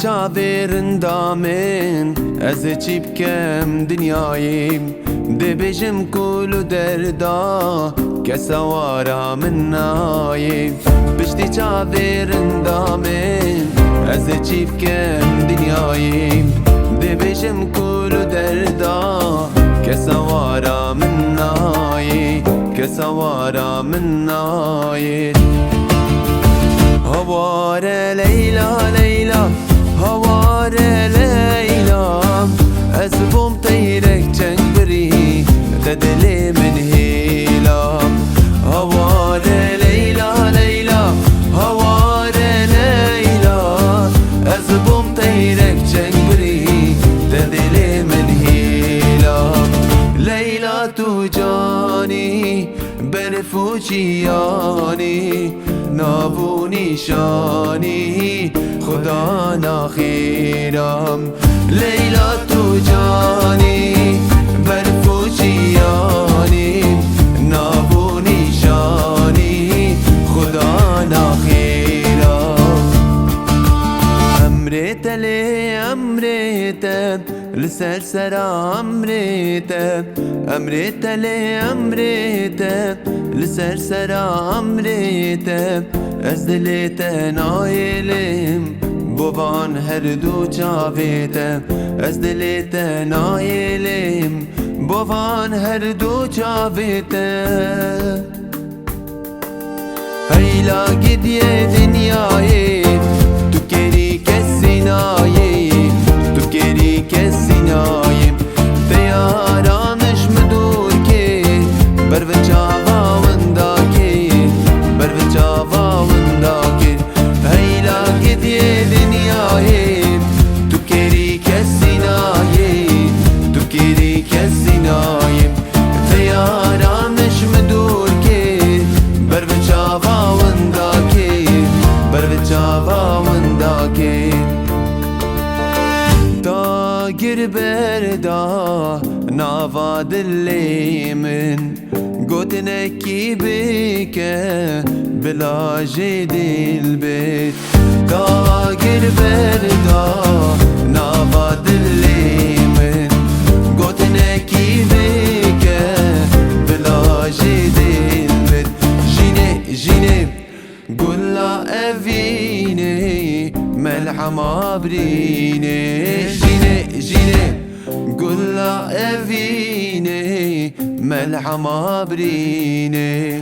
çavêrinda min ez ê çi bikem dinyayê dibêjim ku li derda kesa wara min nayê piştî çavêrinda min ez ê çi bikem dinyayê dibêjim ku li derda kesa wara min nayê kesa wara min nayê Havare Leyla Leyla Havare Leyla Ez bom teyrek çengbirî de dilê min hêla Havare Leyla Leyla Havare Leyla Ez bom teyrek çengbirî de dilê min hêla Leyla tu canî berf û çiyanî ناو و نشانی خدا نخیرم لیلا تو جانی برف و چیانی ناو و نشانی خدا نخیرم امرت لی امرت لسر سرا امرت امرت لی امرت لسر سرا امرت از دلت نایلم بوان هر دو چاویت از دلت نایلم بوان هر دو چاویت هیلا گدیه دنیای تو کری کسی نایی تو کری کسی نایی دیارانش مدور که بر و چاوا بردا ناوا دلی من گوتنکی بکه بلاجی دل بیت داگر بردا ناوا دلی من گوتنکی بکه بلاجی دل بیت جینه جینه گلا اوینه ملحما برینه جینه جینه گلا اوینه ملحما برینه